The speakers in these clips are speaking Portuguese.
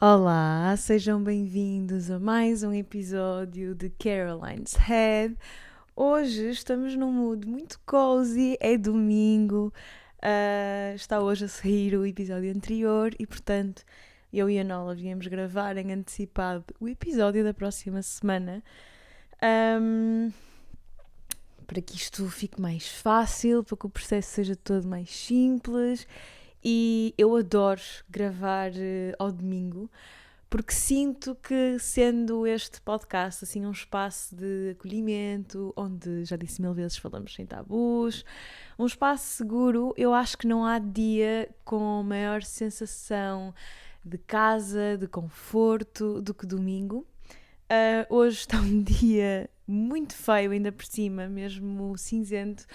Olá, sejam bem-vindos a mais um episódio de Caroline's Head. Hoje estamos num mood muito cozy, é domingo, está hoje a sair o episódio anterior e, portanto, eu e a Nola viemos gravar em antecipado o episódio da próxima semana, para que isto fique mais fácil, para que o processo seja todo mais simples. E eu adoro gravar ao domingo, porque sinto que, sendo este podcast assim um espaço de acolhimento, onde, já disse 1000 vezes, falamos sem tabus, um espaço seguro, eu acho que não há dia com maior sensação de casa, de conforto, do que domingo. Hoje está um dia muito feio, ainda por cima, mesmo cinzento.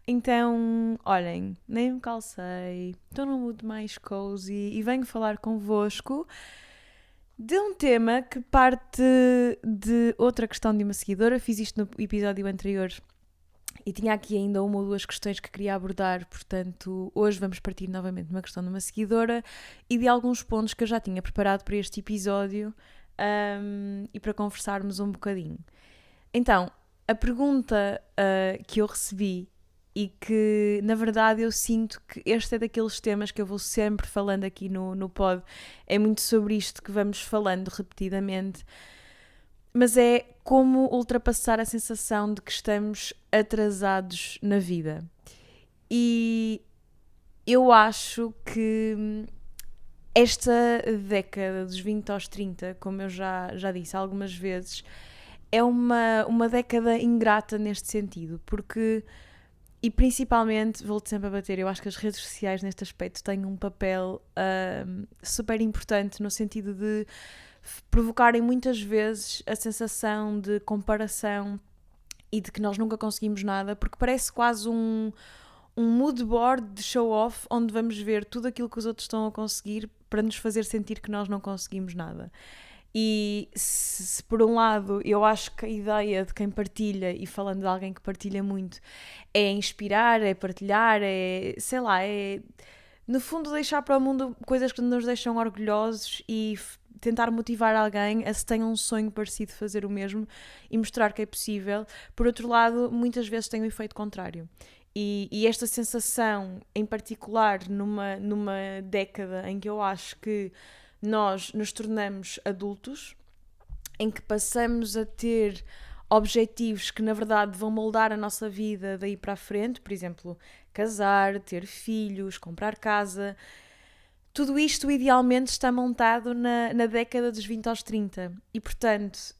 Então, olhem, nem me calcei, estou num mood mais cozy e venho falar convosco de um tema que parte de outra questão de uma seguidora. Fiz isto no episódio anterior e tinha aqui ainda uma ou duas questões que queria abordar, portanto, hoje vamos partir novamente de uma questão de uma seguidora e de alguns pontos que eu já tinha preparado para este episódio e para conversarmos um bocadinho. Então, a pergunta que eu recebi e que, na verdade, eu sinto que este é daqueles temas que eu vou sempre falando aqui no pod, é muito sobre isto que vamos falando repetidamente, mas é como ultrapassar a sensação de que estamos atrasados na vida. E eu acho que esta década dos 20 aos 30, como eu já disse algumas vezes, é uma década ingrata neste sentido, porque, e principalmente, vou-te sempre a bater, eu acho que as redes sociais neste aspecto têm um papel super importante no sentido de provocarem muitas vezes a sensação de comparação e de que nós nunca conseguimos nada, porque parece quase um mood board de show-off onde vamos ver tudo aquilo que os outros estão a conseguir para nos fazer sentir que nós não conseguimos nada. E se por um lado eu acho que a ideia de quem partilha, e falando de alguém que partilha muito, é inspirar, é partilhar, é, sei lá, é no fundo deixar para o mundo coisas que nos deixam orgulhosos e tentar motivar alguém a se tenha um sonho parecido fazer o mesmo e mostrar que é possível. Por outro lado, muitas vezes tem o efeito contrário. E esta sensação, em particular numa década em que eu acho que nós nos tornamos adultos, em que passamos a ter objetivos que na verdade vão moldar a nossa vida daí para a frente, por exemplo, casar, ter filhos, comprar casa. Tudo isto idealmente está montado na década dos 20 aos 30 e, portanto,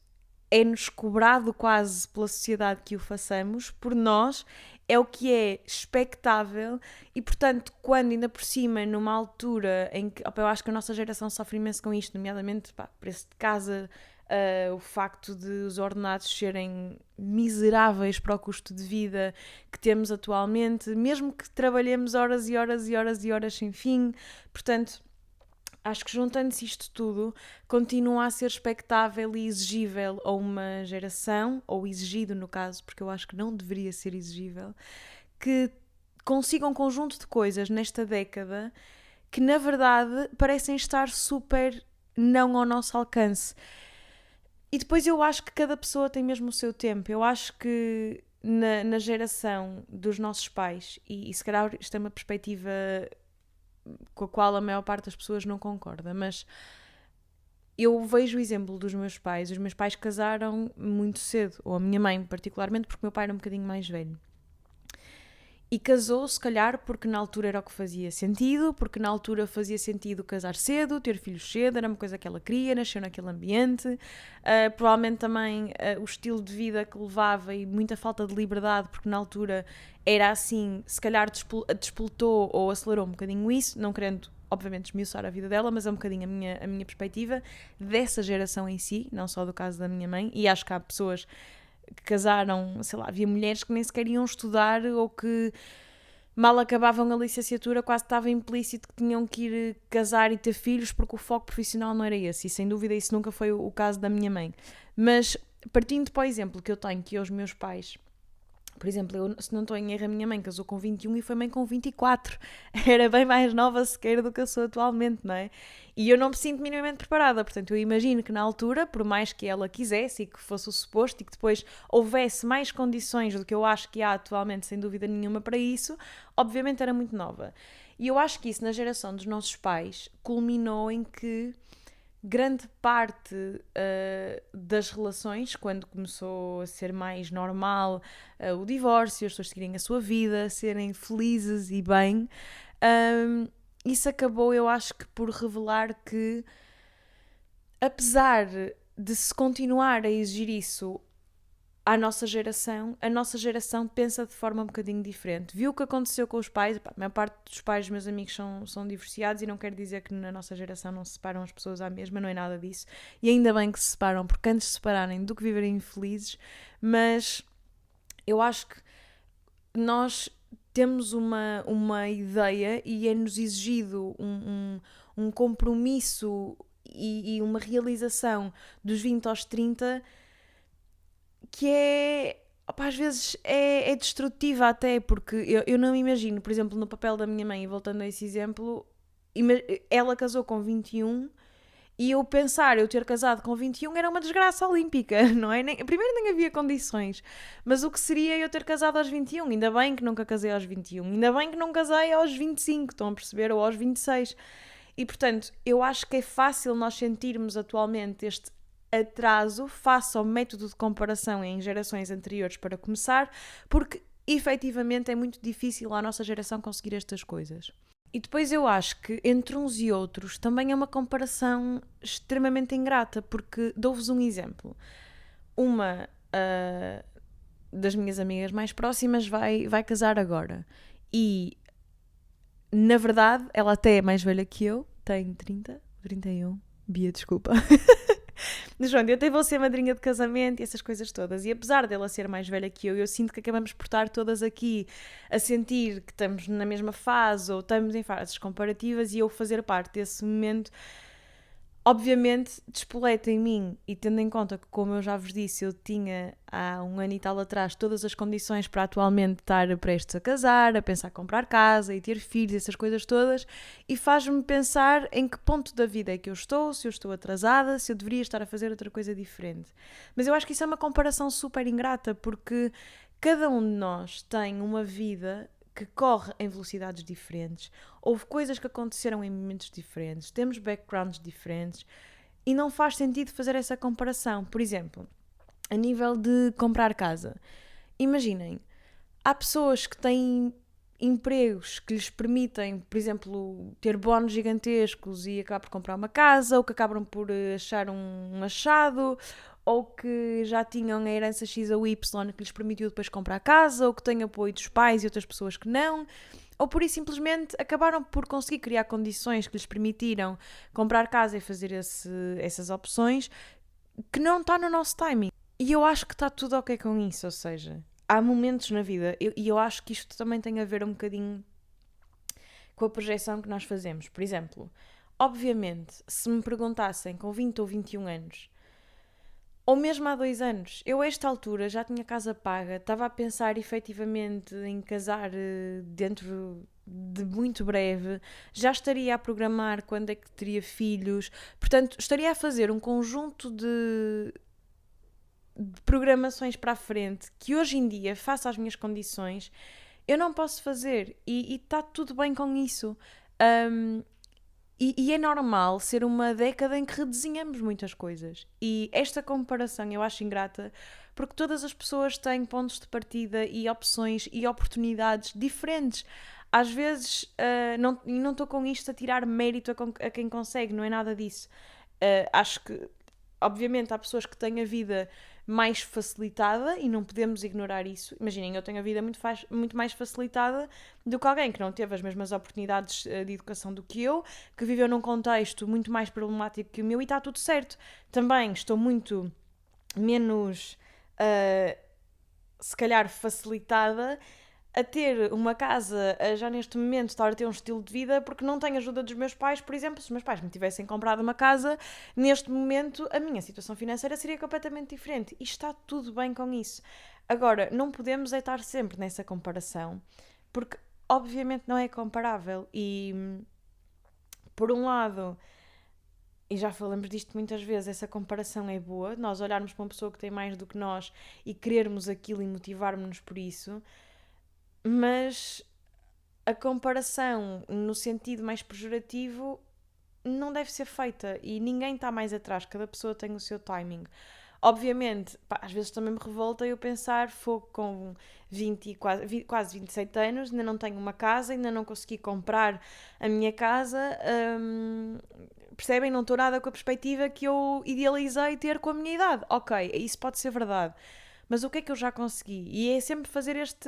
é-nos cobrado quase pela sociedade que o façamos, por nós, é o que é expectável e, portanto, quando ainda por cima, numa altura em que, eu acho que a nossa geração sofre imenso com isto, nomeadamente, preço de casa, o facto de os ordenados serem miseráveis para o custo de vida que temos atualmente, mesmo que trabalhemos horas e horas e horas e horas sem fim, portanto, acho que juntando-se isto tudo, continua a ser expectável e exigível a uma geração, ou exigido no caso, porque eu acho que não deveria ser exigível, que consiga um conjunto de coisas nesta década que na verdade parecem estar super não ao nosso alcance. E depois eu acho que cada pessoa tem mesmo o seu tempo. Eu acho que na geração dos nossos pais, e se calhar isto é uma perspectiva com a qual a maior parte das pessoas não concorda, mas eu vejo o exemplo dos meus pais. Os meus pais casaram muito cedo, ou a minha mãe particularmente, porque o meu pai era um bocadinho mais velho. E casou, se calhar, porque na altura era o que fazia sentido, porque na altura fazia sentido casar cedo, ter filhos cedo, era uma coisa que ela queria, nasceu naquele ambiente. Provavelmente também o estilo de vida que levava e muita falta de liberdade, porque na altura era assim, se calhar despoltou ou acelerou um bocadinho isso, não querendo, obviamente, esmiuçar a vida dela, mas é um bocadinho a minha perspectiva dessa geração em si, não só do caso da minha mãe, e acho que há pessoas que casaram, sei lá, havia mulheres que nem sequer iam estudar ou que mal acabavam a licenciatura quase estava implícito que tinham que ir casar e ter filhos porque o foco profissional não era esse, e sem dúvida isso nunca foi o caso da minha mãe. Mas partindo para o exemplo que eu tenho, que os meus pais Por exemplo, eu, se não estou em erro, a minha mãe casou com 21 e foi mãe com 24. Era bem mais nova sequer do que eu sou atualmente, não é? E eu não me sinto minimamente preparada. Portanto, eu imagino que na altura, por mais que ela quisesse e que fosse o suposto e que depois houvesse mais condições do que eu acho que há atualmente, sem dúvida nenhuma, para isso, obviamente era muito nova. E eu acho que isso, na geração dos nossos pais, culminou em que grande parte das relações, quando começou a ser mais normal o divórcio, as pessoas seguirem a sua vida, serem felizes e bem, isso acabou, eu acho que por revelar que, apesar de se continuar a exigir isso a nossa geração pensa de forma um bocadinho diferente. Viu o que aconteceu com os pais? A maior parte dos pais dos meus amigos são divorciados e não quer dizer que na nossa geração não se separam as pessoas à mesma, não é nada disso. E ainda bem que se separam, porque antes de se separarem do que viverem infelizes, mas eu acho que nós temos uma ideia e é-nos exigido um compromisso e uma realização dos 20 aos 30 que é, opa, às vezes é destrutiva até, porque eu não me imagino, por exemplo, no papel da minha mãe, e voltando a esse exemplo, ela casou com 21 e eu pensar, eu ter casado com 21 era uma desgraça olímpica, não é? Primeiro nem havia condições, mas o que seria eu ter casado aos 21? Ainda bem que nunca casei aos 21, ainda bem que não casei aos 25, estão a perceber? Ou aos 26. E portanto, eu acho que é fácil nós sentirmos atualmente este atraso face ao método de comparação em gerações anteriores para começar, porque efetivamente é muito difícil à nossa geração conseguir estas coisas. E depois eu acho que entre uns e outros também é uma comparação extremamente ingrata, porque dou-vos um exemplo. Uma das minhas amigas mais próximas vai casar agora e, na verdade, ela até é mais velha que eu, tem 30, 31, Bia, desculpa. Mas pronto, eu até vou ser madrinha de casamento e essas coisas todas. E apesar dela ser mais velha que eu sinto que acabamos por estar todas aqui a sentir que estamos na mesma fase ou estamos em fases comparativas e eu fazer parte desse momento, obviamente, despoleta em mim. E tendo em conta que, como eu já vos disse, eu tinha há um ano e tal atrás todas as condições para atualmente estar prestes a casar, a pensar em comprar casa e ter filhos, essas coisas todas, e faz-me pensar em que ponto da vida é que eu estou, se eu estou atrasada, se eu deveria estar a fazer outra coisa diferente. Mas eu acho que isso é uma comparação super ingrata, porque cada um de nós tem uma vida que corre em velocidades diferentes, houve coisas que aconteceram em momentos diferentes, temos backgrounds diferentes e não faz sentido fazer essa comparação. Por exemplo, a nível de comprar casa, imaginem, há pessoas que têm empregos que lhes permitem, por exemplo, ter bónus gigantescos e acabar por comprar uma casa, ou que acabam por achar um achado, ou que já tinham a herança X ou Y que lhes permitiu depois comprar casa, ou que têm apoio dos pais e outras pessoas que não, ou por isso simplesmente acabaram por conseguir criar condições que lhes permitiram comprar casa e fazer essas opções que não está no nosso timing. E eu acho que está tudo ok com isso, ou seja, há momentos na vida, e eu acho que isto também tem a ver um bocadinho com a projeção que nós fazemos. Por exemplo, obviamente, se me perguntassem com 20 ou 21 anos, ou mesmo há 2 anos, eu a esta altura já tinha casa paga, estava a pensar efetivamente em casar dentro de muito breve, já estaria a programar quando é que teria filhos, portanto, estaria a fazer um conjunto de programações para a frente que hoje em dia, face às minhas condições, eu não posso fazer e está tudo bem com isso. E é normal ser uma década em que redesenhamos muitas coisas. E esta comparação eu acho ingrata porque todas as pessoas têm pontos de partida e opções e oportunidades diferentes. Às vezes, não estou com isto a tirar mérito a quem consegue, não é nada disso. Acho que, obviamente, há pessoas que têm a vida mais facilitada e não podemos ignorar isso. Imaginem, eu tenho a vida muito mais facilitada do que alguém que não teve as mesmas oportunidades de educação do que eu, que viveu num contexto muito mais problemático que o meu e está tudo certo. Também estou muito menos, se calhar, facilitada a ter uma casa, já neste momento estar a ter um estilo de vida porque não tenho ajuda dos meus pais. Por exemplo, se os meus pais me tivessem comprado uma casa, neste momento a minha situação financeira seria completamente diferente e está tudo bem com isso. Agora, não podemos é estar sempre nessa comparação, porque obviamente não é comparável e, por um lado, e já falamos disto muitas vezes, essa comparação é boa, nós olharmos para uma pessoa que tem mais do que nós e querermos aquilo e motivarmos-nos por isso, mas a comparação no sentido mais pejorativo não deve ser feita e ninguém está mais atrás, cada pessoa tem o seu timing. Obviamente, pá, às vezes também me revolta eu pensar, fogo com 20 quase 27 anos, ainda não tenho uma casa, ainda não consegui comprar a minha casa, percebem? Não estou nada com a perspectiva que eu idealizei ter com a minha idade. Ok, isso pode ser verdade, mas o que é que eu já consegui? E é sempre fazer este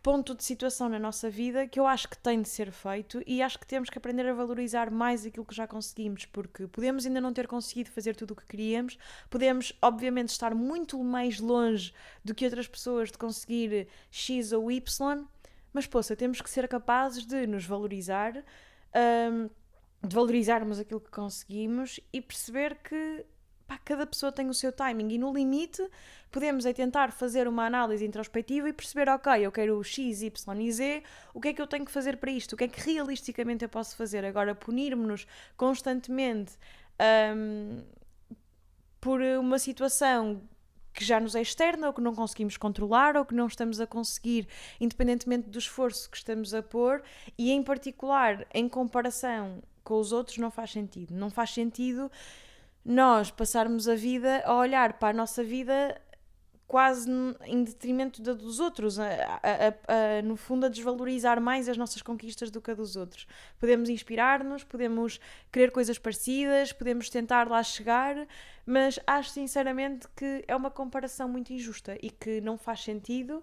ponto de situação na nossa vida que eu acho que tem de ser feito e acho que temos que aprender a valorizar mais aquilo que já conseguimos, porque podemos ainda não ter conseguido fazer tudo o que queríamos, podemos obviamente estar muito mais longe do que outras pessoas de conseguir X ou Y, mas poça, temos que ser capazes de nos valorizar, de valorizarmos aquilo que conseguimos e perceber que pá, cada pessoa tem o seu timing e no limite podemos é tentar fazer uma análise introspectiva e perceber, ok, eu quero X, Y e Z, o que é que eu tenho que fazer para isto? O que é que realisticamente eu posso fazer? Agora, punir-nos constantemente por uma situação que já nos é externa ou que não conseguimos controlar ou que não estamos a conseguir, independentemente do esforço que estamos a pôr, e em particular, em comparação com os outros, não faz sentido. Não faz sentido nós passarmos a vida a olhar para a nossa vida quase em detrimento da dos outros, no fundo a desvalorizar mais as nossas conquistas do que a dos outros. Podemos inspirar-nos, podemos querer coisas parecidas, podemos tentar lá chegar, mas acho sinceramente que é uma comparação muito injusta e que não faz sentido,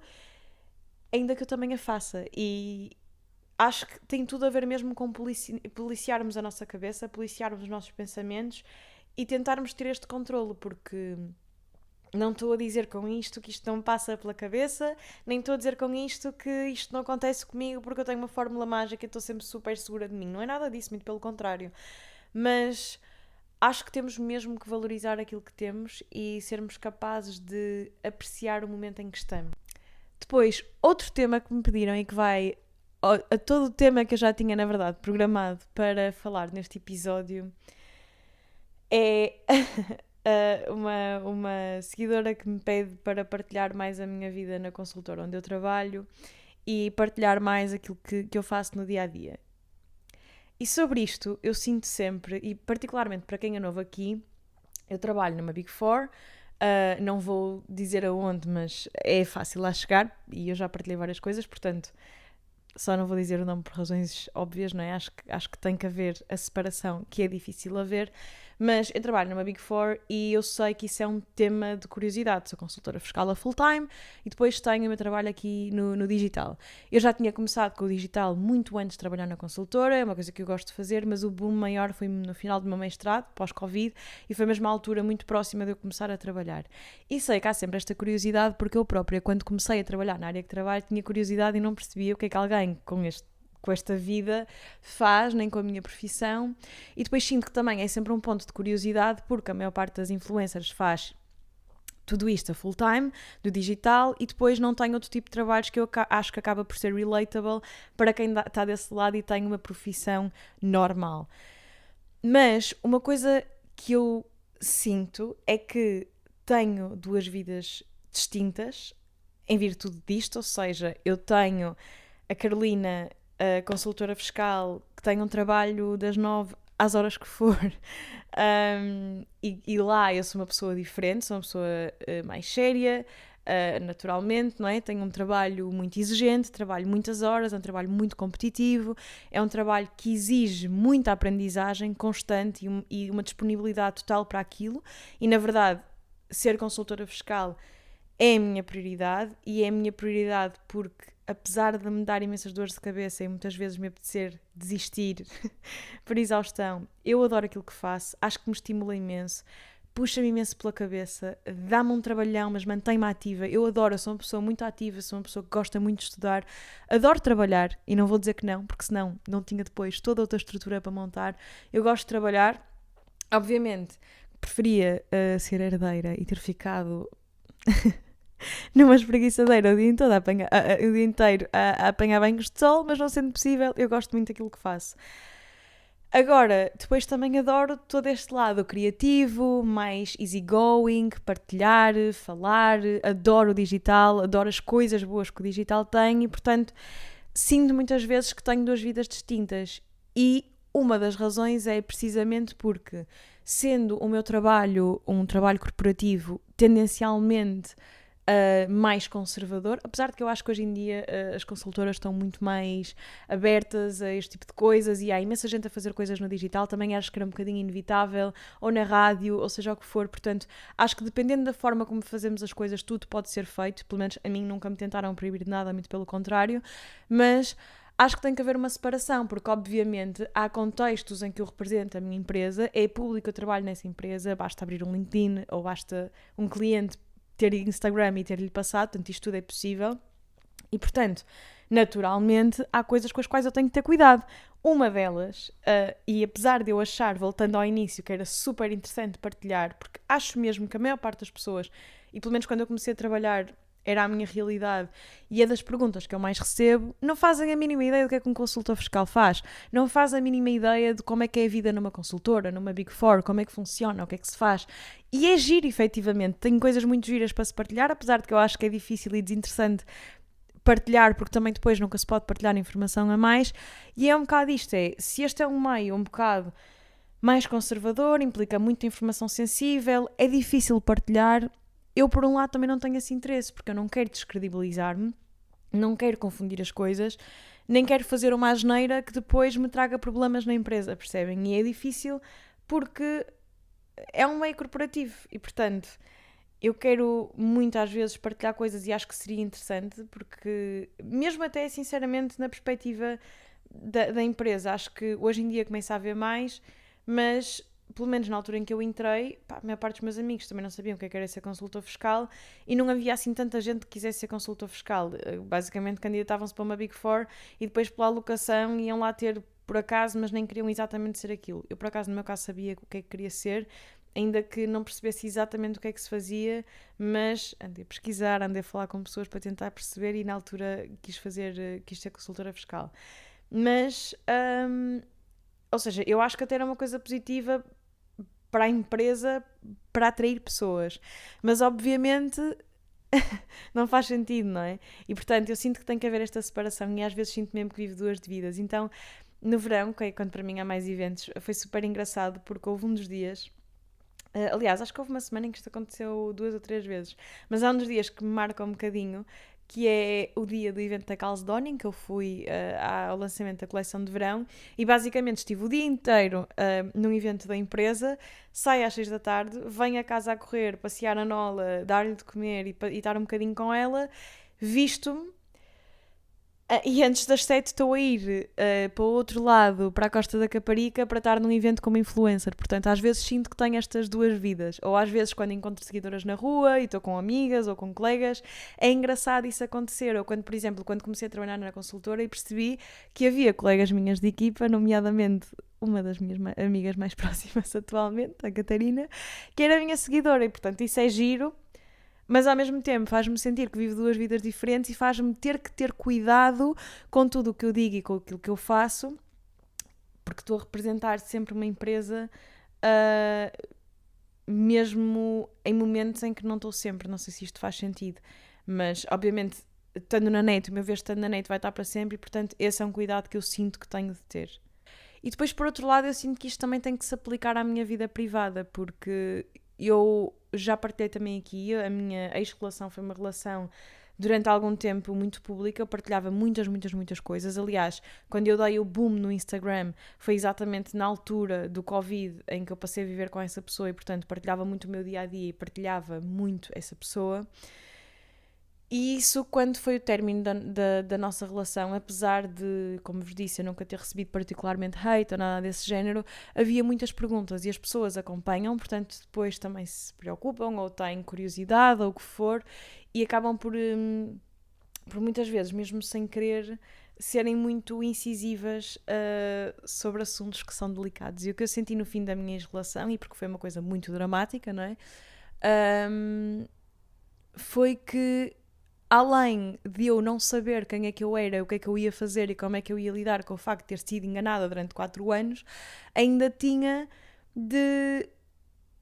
ainda que eu também a faça. E acho que tem tudo a ver mesmo com policiarmos a nossa cabeça, policiarmos os nossos pensamentos e tentarmos ter este controlo, porque não estou a dizer com isto que isto não me passa pela cabeça, nem estou a dizer com isto que isto não acontece comigo porque eu tenho uma fórmula mágica e estou sempre super segura de mim. Não é nada disso, muito pelo contrário. Mas acho que temos mesmo que valorizar aquilo que temos e sermos capazes de apreciar o momento em que estamos. Depois, outro tema que me pediram e que vai a todo o tema que eu já tinha, na verdade, programado para falar neste episódio é uma seguidora que me pede para partilhar mais a minha vida na consultora onde eu trabalho e partilhar mais aquilo que eu faço no dia a dia. E sobre isto eu sinto sempre, e particularmente para quem é novo aqui, eu trabalho numa Big Four, não vou dizer aonde, mas é fácil lá chegar e eu já partilhei várias coisas, portanto só não vou dizer o nome por razões óbvias, não é? Acho que tem que haver a separação, que é difícil haver, mas eu trabalho numa Big Four e eu sei que isso é um tema de curiosidade. Sou consultora fiscal a full-time e depois tenho o meu trabalho aqui no digital. Eu já tinha começado com o digital muito antes de trabalhar na consultora, é uma coisa que eu gosto de fazer, mas o boom maior foi no final do meu mestrado, pós-Covid, e foi mesmo a altura muito próxima de eu começar a trabalhar. E sei que há sempre esta curiosidade, porque eu própria, quando comecei a trabalhar na área que trabalho, tinha curiosidade e não percebia o que é que alguém com esta vida faz, nem com a minha profissão, e depois sinto que também é sempre um ponto de curiosidade, porque a maior parte das influencers faz tudo isto a full time, do digital, e depois não tem outro tipo de trabalhos que eu acho que acaba por ser relatable para quem está desse lado e tem uma profissão normal. Mas uma coisa que eu sinto é que tenho duas vidas distintas em virtude disto, ou seja, eu tenho a Carolina, a consultora fiscal, que tem um trabalho das 9 às horas que for, e lá eu sou uma pessoa diferente, sou uma pessoa mais séria, naturalmente, não é? Tenho um trabalho muito exigente, trabalho muitas horas, é um trabalho muito competitivo, é um trabalho que exige muita aprendizagem constante e uma disponibilidade total para aquilo, e na verdade, ser consultora fiscal é a minha prioridade, e é a minha prioridade porque, apesar de me dar imensas dores de cabeça e muitas vezes me apetecer desistir por exaustão, eu adoro aquilo que faço, acho que me estimula imenso, puxa-me imenso pela cabeça, dá-me um trabalhão, mas mantém-me ativa. Eu adoro, eu sou uma pessoa muito ativa, sou uma pessoa que gosta muito de estudar, adoro trabalhar, e não vou dizer que não, porque senão não tinha depois toda outra estrutura para montar. Eu gosto de trabalhar, obviamente. preferia ser herdeira e ter ficado numa espreguiçadeira o dia inteiro a apanhar banhos de sol, mas não sendo possível, eu gosto muito daquilo que faço. Agora, depois também adoro todo este lado criativo, mais easygoing, partilhar, falar, adoro o digital, adoro as coisas boas que o digital tem e, portanto, sinto muitas vezes que tenho duas vidas distintas. E uma das razões é precisamente porque, sendo o meu trabalho um trabalho corporativo tendencialmente mais conservador, apesar de que eu acho que hoje em dia as consultoras estão muito mais abertas a este tipo de coisas e há imensa gente a fazer coisas no digital, também acho que era um bocadinho inevitável, ou na rádio, ou seja o que for, portanto, acho que dependendo da forma como fazemos as coisas, tudo pode ser feito, pelo menos a mim nunca me tentaram proibir de nada, muito pelo contrário, mas acho que tem que haver uma separação, porque obviamente há contextos em que eu represento a minha empresa, é público, eu trabalho nessa empresa, basta abrir um LinkedIn ou basta um cliente ter Instagram e ter-lhe passado, portanto isto tudo é possível e portanto, naturalmente há coisas com as quais eu tenho que ter cuidado. Uma delas, e apesar de eu achar, voltando ao início, que era super interessante partilhar, porque acho mesmo que a maior parte das pessoas, e pelo menos quando eu comecei a trabalhar era a minha realidade, e é das perguntas que eu mais recebo, não fazem a mínima ideia do que é que um consultor fiscal faz, não fazem a mínima ideia de como é que é a vida numa consultora, numa Big Four, como é que funciona, o que é que se faz. E é giro, efetivamente, tenho coisas muito giras para se partilhar, apesar de que eu acho que é difícil e desinteressante partilhar, porque também depois nunca se pode partilhar informação a mais, e é um bocado isto, se este é um meio um bocado mais conservador, implica muita informação sensível, é difícil partilhar. Eu, por um lado, também não tenho esse interesse, porque eu não quero descredibilizar-me, não quero confundir as coisas, nem quero fazer uma asneira que depois me traga problemas na empresa, percebem? E é difícil porque é um meio corporativo e, portanto, eu quero muitas vezes partilhar coisas e acho que seria interessante, porque mesmo até, sinceramente, na perspectiva da empresa, acho que hoje em dia começa a haver mais, mas pelo menos na altura em que eu entrei, a maior parte dos meus amigos também não sabiam o que era ser consultor fiscal e não havia assim tanta gente que quisesse ser consultor fiscal. Basicamente candidatavam-se para uma Big Four e depois pela alocação iam lá ter por acaso, mas nem queriam exatamente ser aquilo. Eu por acaso no meu caso sabia o que é que queria ser, ainda que não percebesse exatamente o que é que se fazia, mas andei a pesquisar, andei a falar com pessoas para tentar perceber e na altura quis ser consultora fiscal. Mas, ou seja, eu acho que até era uma coisa positiva para a empresa, para atrair pessoas. Mas, obviamente, não faz sentido, não é? E, portanto, eu sinto que tem que haver esta separação e às vezes sinto mesmo que vivo duas vidas. Então, no verão, que é quando para mim há mais eventos, foi super engraçado porque houve um dos dias... aliás, acho que houve uma semana em que isto aconteceu 2 ou 3 vezes, mas há um dos dias que me marca um bocadinho, que é o dia do evento da Calzedonia, em que eu fui ao lançamento da coleção de verão, e basicamente estive o dia inteiro num evento da empresa, saio às 6 da tarde, venho a casa a correr, passear a Nola, dar-lhe de comer e estar um bocadinho com ela, visto-me, e antes das 7 estou a ir para o outro lado, para a Costa da Caparica, para estar num evento como influencer. Portanto, às vezes sinto que tenho estas duas vidas. Ou às vezes quando encontro seguidoras na rua e estou com amigas ou com colegas, é engraçado isso acontecer. Ou quando, por exemplo, quando comecei a trabalhar na consultora e percebi que havia colegas minhas de equipa, nomeadamente uma das minhas amigas mais próximas atualmente, a Catarina, que era a minha seguidora. E, portanto, isso é giro. Mas ao mesmo tempo faz-me sentir que vivo duas vidas diferentes e faz-me ter que ter cuidado com tudo o que eu digo e com aquilo que eu faço, porque estou a representar sempre uma empresa, mesmo em momentos em que não estou sempre. Não sei se isto faz sentido, mas obviamente estando na net, o meu ver estando na net vai estar para sempre e portanto esse é um cuidado que eu sinto que tenho de ter. E depois por outro lado eu sinto que isto também tem que se aplicar à minha vida privada, porque eu já partilhei também aqui, a minha ex-relação foi uma relação durante algum tempo muito pública, eu partilhava muitas coisas. Aliás, quando eu dei o boom no Instagram, foi exatamente na altura do Covid em que eu passei a viver com essa pessoa e, portanto, partilhava muito o meu dia-a-dia e partilhava muito essa pessoa. E isso, quando foi o término da nossa relação, apesar de, como vos disse, eu nunca ter recebido particularmente hate ou nada desse género, havia muitas perguntas e as pessoas acompanham, portanto depois também se preocupam ou têm curiosidade ou o que for e acabam por muitas vezes, mesmo sem querer, serem muito incisivas sobre assuntos que são delicados. E o que eu senti no fim da minha ex-relação, e porque foi uma coisa muito dramática, não é? Foi que, além de eu não saber quem é que eu era, o que é que eu ia fazer e como é que eu ia lidar com o facto de ter sido enganada durante 4 anos, ainda tinha de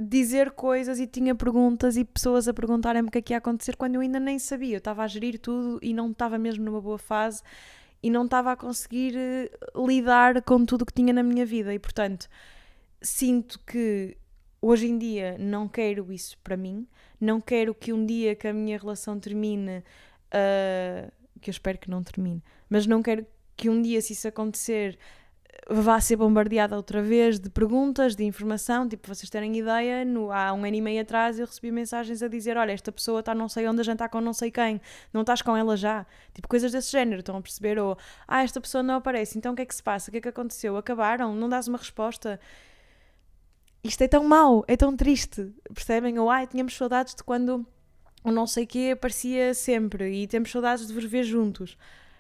dizer coisas e tinha perguntas e pessoas a perguntarem-me o que é que ia acontecer quando eu ainda nem sabia. Eu estava a gerir tudo e não estava mesmo numa boa fase e não estava a conseguir lidar com tudo o que tinha na minha vida. E, portanto, sinto que hoje em dia não quero isso para mim. Não quero que um dia que a minha relação termine, que eu espero que não termine, mas não quero que um dia, se isso acontecer, vá ser bombardeada outra vez de perguntas, de informação. Tipo, vocês terem ideia, há 1 ano e meio atrás eu recebi mensagens a dizer: olha, esta pessoa está não sei onde a jantar com não sei quem, não estás com ela já? Tipo, coisas desse género, estão a perceber? Ou, esta pessoa não aparece, então o que é que se passa? O que é que aconteceu? Acabaram? Não dás uma resposta? Isto é tão mau, é tão triste, percebem? Ou, tínhamos saudades de quando o não sei quê aparecia sempre e temos saudades de vos ver juntos.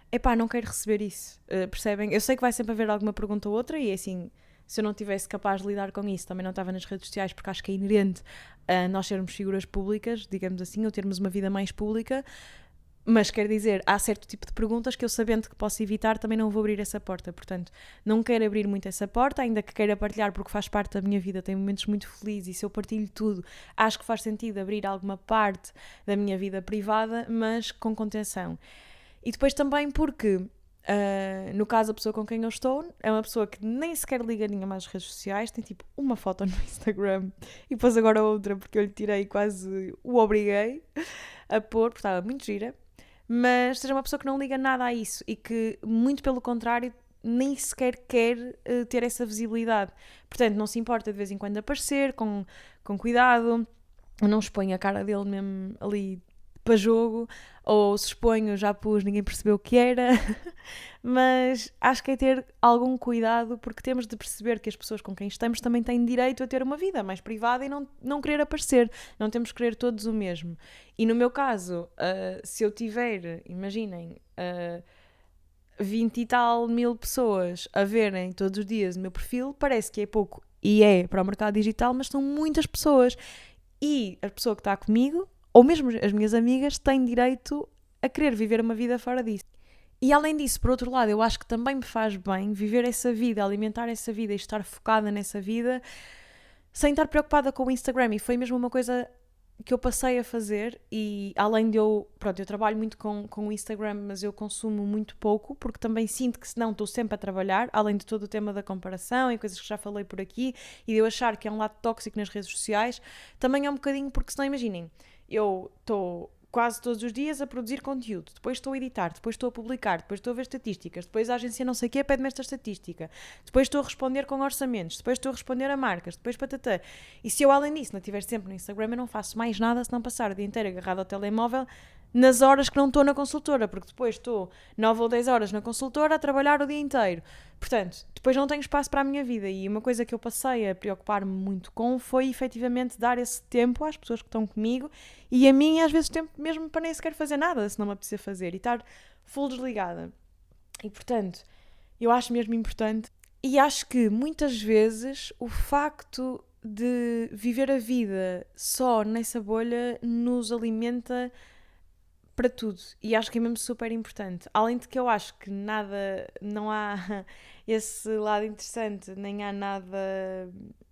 Epá, não quero receber isso, percebem? Eu sei que vai sempre haver alguma pergunta ou outra e assim, se eu não tivesse capaz de lidar com isso, também não estava nas redes sociais, porque acho que é inerente a nós sermos figuras públicas, digamos assim, ou termos uma vida mais pública. Mas quer dizer, há certo tipo de perguntas que eu, sabendo que posso evitar, também não vou abrir essa porta. Portanto, não quero abrir muito essa porta, ainda que queira partilhar porque faz parte da minha vida, tem momentos muito felizes e se eu partilho tudo, acho que faz sentido abrir alguma parte da minha vida privada, mas com contenção. E depois também porque, no caso, a pessoa com quem eu estou é uma pessoa que nem sequer liga nenhuma às redes sociais, tem tipo uma foto no Instagram e depois agora outra porque eu lhe tirei, quase o obriguei a pôr, porque estava muito gira. Mas seja uma pessoa que não liga nada a isso e que, muito pelo contrário, nem sequer quer ter essa visibilidade. Portanto, não se importa de vez em quando aparecer, com cuidado, não expõe a cara dele mesmo ali para jogo, ou se exponho, já pus, ninguém percebeu o que era. Mas acho que é ter algum cuidado, porque temos de perceber que as pessoas com quem estamos também têm direito a ter uma vida mais privada e não querer aparecer. Não temos que querer todos o mesmo. E no meu caso, se eu tiver, imaginem, 20 e tal mil pessoas a verem todos os dias o meu perfil, parece que é pouco. E é para o mercado digital, mas são muitas pessoas. E a pessoa que está comigo, ou mesmo as minhas amigas, têm direito a querer viver uma vida fora disso. E além disso, por outro lado, eu acho que também me faz bem viver essa vida, alimentar essa vida e estar focada nessa vida sem estar preocupada com o Instagram. E foi mesmo uma coisa que eu passei a fazer. E além de eu trabalho muito com o Instagram, mas eu consumo muito pouco, porque também sinto que senão estou sempre a trabalhar, além de todo o tema da comparação e coisas que já falei por aqui, e de eu achar que é um lado tóxico nas redes sociais, também é um bocadinho, porque senão imaginem, eu estou quase todos os dias a produzir conteúdo, depois estou a editar, depois estou a publicar, depois estou a ver estatísticas, depois a agência não sei o quê pede-me esta estatística, depois estou a responder com orçamentos, depois estou a responder a marcas, depois patatá. E se eu além disso não estiver sempre no Instagram, eu não faço mais nada se não passar o dia inteiro agarrado ao telemóvel nas horas que não estou na consultora, porque depois estou 9 ou 10 horas na consultora a trabalhar o dia inteiro. Portanto, depois não tenho espaço para a minha vida. E uma coisa que eu passei a preocupar-me muito com foi efetivamente dar esse tempo às pessoas que estão comigo e a mim, às vezes, tempo mesmo para nem sequer fazer nada, se não me apetecer fazer, e estar full desligada. E portanto, eu acho mesmo importante. E acho que muitas vezes o facto de viver a vida só nessa bolha nos alimenta para tudo. E acho que é mesmo super importante. Além de que eu acho que nada, não há esse lado interessante, nem há nada.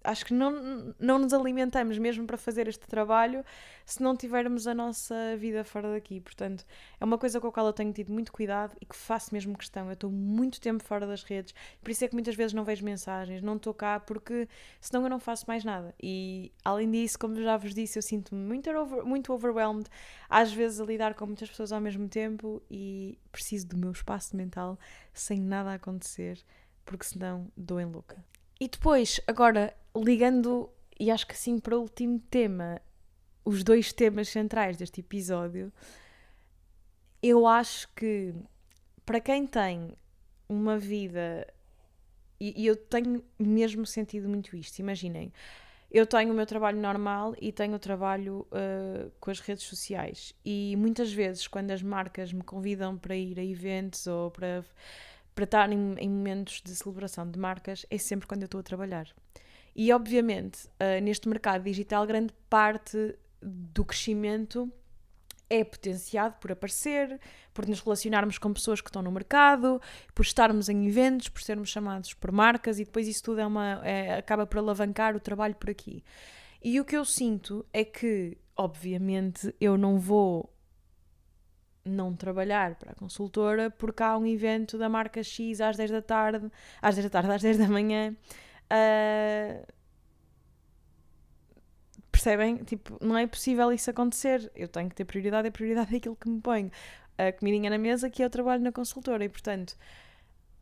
Acho que não nos alimentamos mesmo para fazer este trabalho se não tivermos a nossa vida fora daqui. Portanto, é uma coisa com a qual eu tenho tido muito cuidado e que faço mesmo questão. Eu estou muito tempo fora das redes, por isso é que muitas vezes não vejo mensagens, não estou cá, porque senão eu não faço mais nada. E além disso, como já vos disse, eu sinto-me muito overwhelmed, às vezes a lidar com muitas pessoas ao mesmo tempo e preciso do meu espaço mental sem nada a acontecer, porque senão dou em louca. E depois, agora, ligando, e acho que assim para o último tema, os 2 temas centrais deste episódio, eu acho que para quem tem uma vida, e eu tenho mesmo sentido muito isto, imaginem, eu tenho o meu trabalho normal e tenho o trabalho com as redes sociais. E muitas vezes, quando as marcas me convidam para ir a eventos ou para estar em momentos de celebração de marcas, é sempre quando eu estou a trabalhar. E, obviamente, neste mercado digital, grande parte do crescimento é potenciado por aparecer, por nos relacionarmos com pessoas que estão no mercado, por estarmos em eventos, por sermos chamados por marcas, e depois isso tudo acaba por alavancar o trabalho por aqui. E o que eu sinto é que, obviamente, eu não vou não trabalhar para a consultora porque há um evento da marca X às 10 da tarde, às 10 da manhã. Percebem? Tipo, não é possível isso acontecer. Eu tenho que ter prioridade, a prioridade é aquilo que me põe a comidinha na mesa, que é o trabalho na consultora. E, portanto,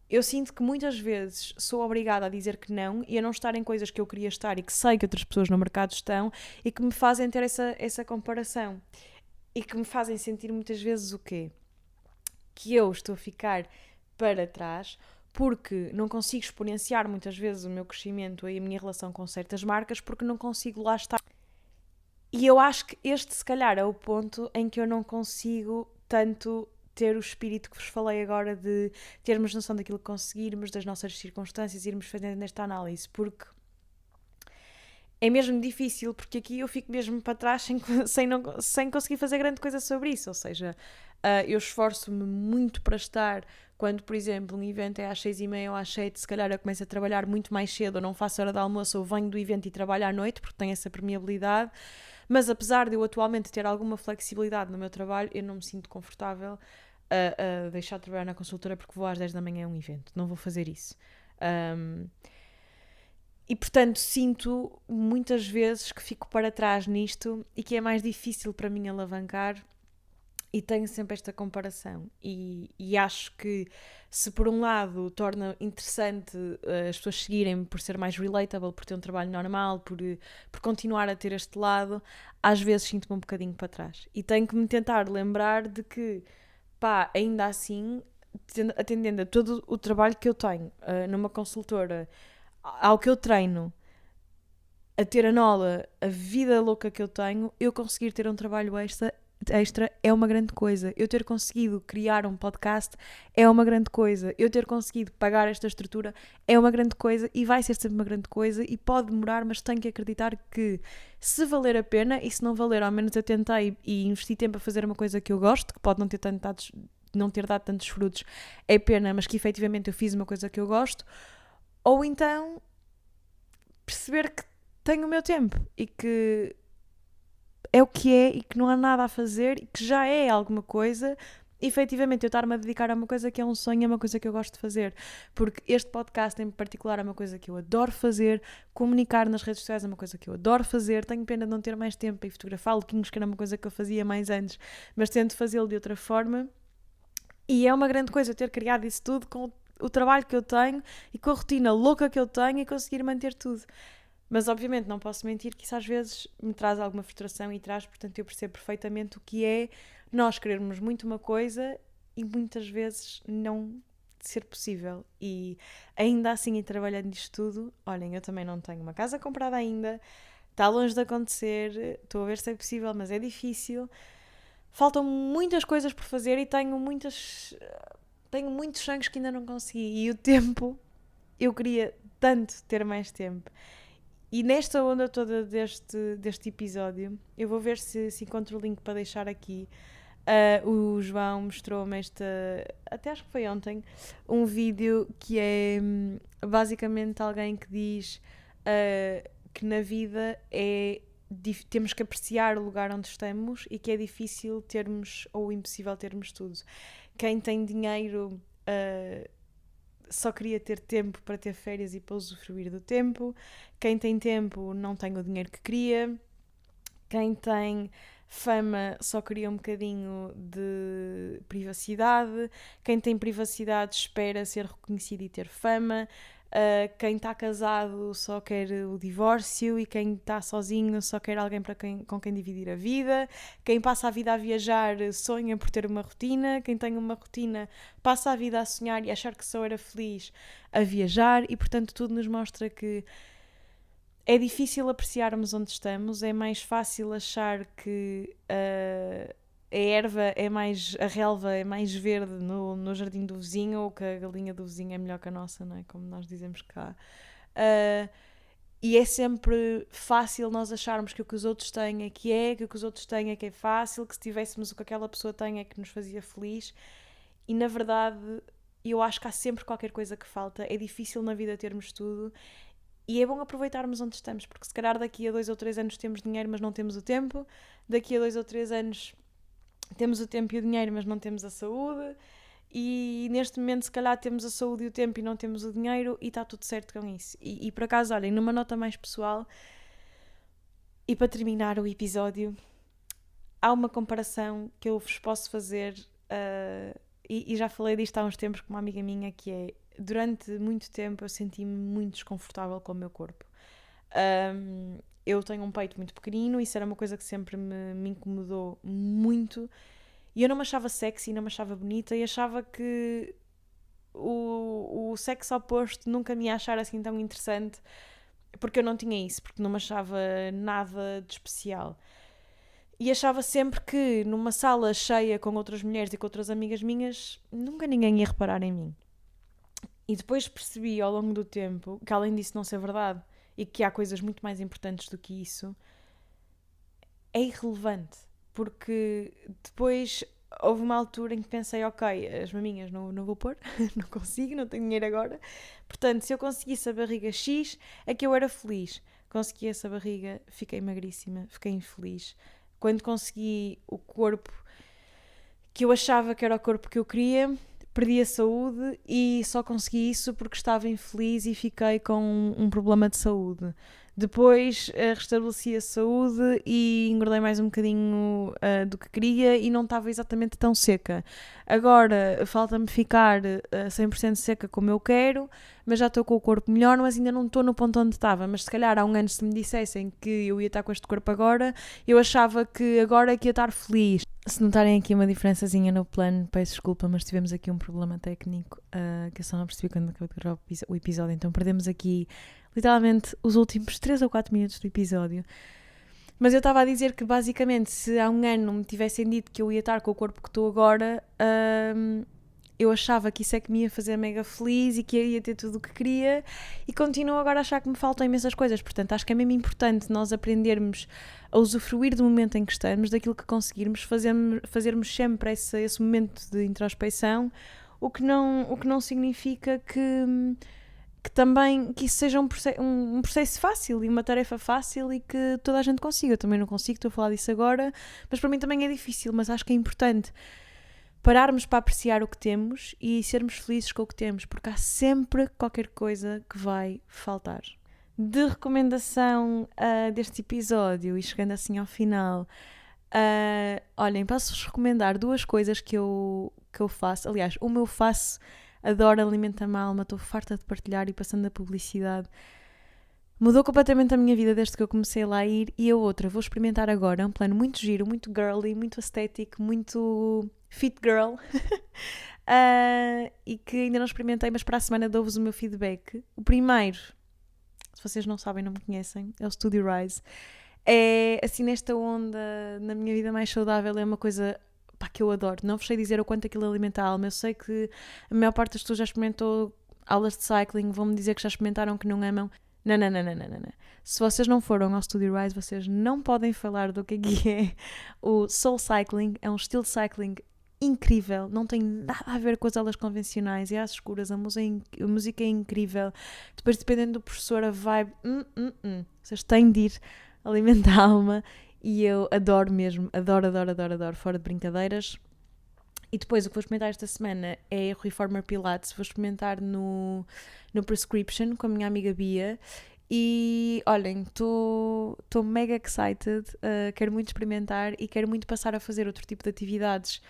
eu sinto que muitas vezes sou obrigada a dizer que não e a não estar em coisas que eu queria estar e que sei que outras pessoas no mercado estão e que me fazem ter essa comparação. E que me fazem sentir muitas vezes o quê? Que eu estou a ficar para trás porque não consigo exponenciar muitas vezes o meu crescimento e a minha relação com certas marcas porque não consigo lá estar. E eu acho que este, se calhar, é o ponto em que eu não consigo tanto ter o espírito que vos falei agora de termos noção daquilo que conseguirmos, das nossas circunstâncias, irmos fazendo esta análise, porque é mesmo difícil, porque aqui eu fico mesmo para trás sem conseguir fazer grande coisa sobre isso, ou seja, eu esforço-me muito para estar, quando, por exemplo, um evento é às 6h30 ou às 7, se calhar eu começo a trabalhar muito mais cedo, ou não faço hora de almoço, ou venho do evento e trabalho à noite, porque tenho essa permeabilidade. Mas apesar de eu atualmente ter alguma flexibilidade no meu trabalho, eu não me sinto confortável a deixar de trabalhar na consultora porque vou às 10 da manhã a um evento. Não vou fazer isso. E portanto sinto muitas vezes que fico para trás nisto e que é mais difícil para mim alavancar. E tenho sempre esta comparação e acho que se por um lado torna interessante as pessoas seguirem por ser mais relatable, por ter um trabalho normal, por continuar a ter este lado, às vezes sinto-me um bocadinho para trás. E tenho que me tentar lembrar de que, pá, ainda assim, atendendo a todo o trabalho que eu tenho numa consultora, ao que eu treino, a ter a Nola, a vida louca que eu tenho, eu conseguir ter um trabalho extra é uma grande coisa. Eu ter conseguido criar um podcast é uma grande coisa. Eu ter conseguido pagar esta estrutura é uma grande coisa e vai ser sempre uma grande coisa e pode demorar, mas tenho que acreditar que se valer a pena e se não valer, ao menos eu tentei e investi tempo a fazer uma coisa que eu gosto, que pode não ter dado tantos frutos, é pena, mas que efetivamente eu fiz uma coisa que eu gosto. Ou então perceber que tenho o meu tempo e que é o que é e que não há nada a fazer e que já é alguma coisa. Efetivamente, eu estar-me a dedicar a uma coisa que é um sonho, é uma coisa que eu gosto de fazer. Porque este podcast em particular é uma coisa que eu adoro fazer, comunicar nas redes sociais é uma coisa que eu adoro fazer, tenho pena de não ter mais tempo para ir fotografar lookinhos, que era uma coisa que eu fazia mais antes, mas tento fazê-lo de outra forma. E é uma grande coisa ter criado isso tudo com o trabalho que eu tenho e com a rotina louca que eu tenho e conseguir manter tudo. Mas obviamente não posso mentir que isso às vezes me traz alguma frustração e traz, portanto eu percebo perfeitamente o que é nós querermos muito uma coisa e muitas vezes não ser possível. E ainda assim, e trabalhando nisto tudo, olhem, eu também não tenho uma casa comprada ainda, está longe de acontecer, estou a ver se é possível, mas é difícil. Faltam muitas coisas por fazer e tenho muitos sonhos que ainda não consegui. E o tempo, eu queria tanto ter mais tempo. E nesta onda toda deste episódio, eu vou ver se encontro o link para deixar aqui. O João mostrou-me até acho que foi ontem, um vídeo que é basicamente alguém que diz que na vida temos que apreciar o lugar onde estamos e que é difícil termos, ou impossível termos tudo. Quem tem dinheiro só queria ter tempo para ter férias e para usufruir do tempo. Quem tem tempo não tem o dinheiro que queria. Quem tem fama só queria um bocadinho de privacidade. Quem tem privacidade espera ser reconhecido e ter fama. Quem está casado só quer o divórcio e quem está sozinho só quer alguém com quem dividir a vida. Quem passa a vida a viajar sonha por ter uma rotina. Quem tem uma rotina passa a vida a sonhar e a achar que só era feliz a viajar. E portanto tudo nos mostra que é difícil apreciarmos onde estamos, é mais fácil achar que a erva é mais, a relva é mais verde no jardim do vizinho, ou que a galinha do vizinho é melhor que a nossa, não é? Como nós dizemos cá. E é sempre fácil nós acharmos que o que os outros têm é que o que os outros têm é que é fácil, que se tivéssemos o que aquela pessoa tem é que nos fazia feliz. E na verdade, eu acho que há sempre qualquer coisa que falta. É difícil na vida termos tudo. E é bom aproveitarmos onde estamos, porque se calhar daqui a 2 ou 3 anos temos dinheiro, mas não temos o tempo. Daqui a 2 ou 3 anos temos o tempo e o dinheiro, mas não temos a saúde. E neste momento, se calhar, temos a saúde e o tempo e não temos o dinheiro, e está tudo certo com isso. E por acaso, olhem, numa nota mais pessoal, e para terminar o episódio, há uma comparação que eu vos posso fazer, e já falei disto há uns tempos com uma amiga minha, que é, durante muito tempo eu senti-me muito desconfortável com o meu corpo. Eu tenho um peito muito pequenino, isso era uma coisa que sempre me incomodou muito, e eu não me achava sexy, não me achava bonita, e achava que o sexo oposto nunca me ia achar assim tão interessante, porque eu não tinha isso, porque não me achava nada de especial. E achava sempre que numa sala cheia com outras mulheres e com outras amigas minhas, nunca ninguém ia reparar em mim. E depois percebi ao longo do tempo que, além disso não ser verdade, e que há coisas muito mais importantes do que isso, é irrelevante. Porque depois houve uma altura em que pensei, ok, as maminhas não vou pôr, não consigo, não tenho dinheiro agora. Portanto, se eu conseguisse a barriga X, é que eu era feliz. Consegui essa barriga, fiquei magríssima, fiquei infeliz. Quando consegui o corpo que eu achava que era o corpo que eu queria, perdi a saúde, e só consegui isso porque estava infeliz e fiquei com um problema de saúde. Depois restabeleci a saúde e engordei mais um bocadinho do que queria, e não estava exatamente tão seca. Agora falta-me ficar 100% seca como eu quero, mas já estou com o corpo melhor, mas ainda não estou no ponto onde estava. Mas se calhar há um ano, se me dissessem que eu ia estar com este corpo agora, eu achava que agora é que ia estar feliz. Se notarem aqui uma diferençazinha no plano, peço desculpa, mas tivemos aqui um problema técnico que eu só não percebi quando acabei de gravar o episódio, então perdemos aqui literalmente os últimos 3 ou 4 minutos do episódio. Mas eu estava a dizer que basicamente, se há um ano me tivessem dito que eu ia estar com o corpo que estou agora, eu achava que isso é que me ia fazer mega feliz e que eu ia ter tudo o que queria, e continuo agora a achar que me faltam imensas coisas. Portanto, acho que é mesmo importante nós aprendermos a usufruir do momento em que estamos, daquilo que conseguirmos, fazermos sempre esse momento de introspecção, o que não significa que também que isso seja um processo fácil e uma tarefa fácil e que toda a gente consiga. Eu também não consigo, estou a falar disso agora, mas para mim também é difícil. Mas acho que é importante pararmos para apreciar o que temos e sermos felizes com o que temos, porque há sempre qualquer coisa que vai faltar. De recomendação deste episódio, e chegando assim ao final, olhem, posso-vos recomendar 2 coisas que eu faço. Aliás, uma eu faço, adoro, alimenta-me a alma, estou farta de partilhar e passando a publicidade. Mudou completamente a minha vida desde que eu comecei a lá ir. E a outra, vou experimentar agora, é um plano muito giro, muito girly, muito aesthetic, muito fit girl, e que ainda não experimentei, mas para a semana dou-vos o meu feedback. O primeiro, se vocês não sabem, não me conhecem, é o Studio Rise. É assim, nesta onda, na minha vida mais saudável, é uma coisa que eu adoro. Não vos sei dizer o quanto aquilo alimenta a alma. Eu sei que a maior parte das pessoas já experimentou aulas de cycling, vão-me dizer que já experimentaram, que não amam. Não. Se vocês não foram ao Studio Rise, vocês não podem falar do que é o Soul Cycling. É um estilo de cycling incrível, não tem nada a ver com as aulas convencionais, é às escuras, a música é incrível. Depois, dependendo do professor, a vibe, vocês têm de ir, alimenta a alma, e eu adoro mesmo, adoro, fora de brincadeiras. E depois o que vou experimentar esta semana é o Reformer Pilates. Vou experimentar no Prescription com a minha amiga Bia. E olhem, estou mega excited, quero muito experimentar e quero muito passar a fazer outro tipo de atividades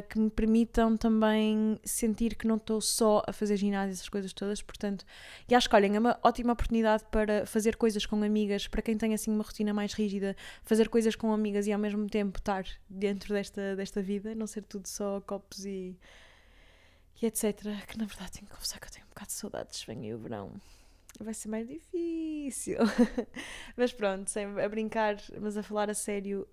que me permitam também sentir que não estou só a fazer ginásio, essas coisas todas. Portanto, e acho que, olhem, é uma ótima oportunidade para fazer coisas com amigas, para quem tem assim uma rotina mais rígida, fazer coisas com amigas e ao mesmo tempo estar dentro desta vida, não ser tudo só copos e etc. Que na verdade tenho que confessar que eu tenho um bocado de saudades, vem aí o verão. vai ser mais difícil. Mas pronto, sem a brincar, mas a falar a sério,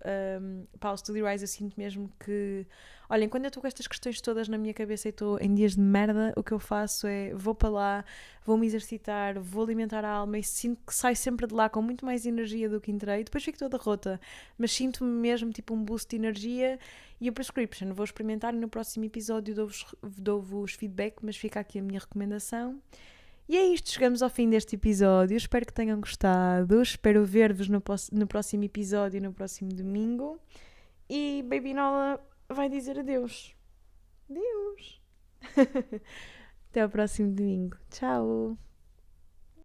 pá, o Studio Rise eu sinto mesmo que, olhem, quando eu estou com estas questões todas na minha cabeça e estou em dias de merda, o que eu faço é, vou para lá, vou me exercitar, vou alimentar a alma e sinto que saio sempre de lá com muito mais energia do que entrei, depois fico toda rota, mas sinto-me mesmo tipo um boost de energia. E a prescription vou experimentar e no próximo episódio dou-vos feedback, mas fica aqui a minha recomendação. E é isto, chegamos ao fim deste episódio. Espero que tenham gostado. Espero ver-vos no próximo episódio, no próximo domingo. E Baby Nola vai dizer adeus. Adeus. Até ao próximo domingo. Tchau.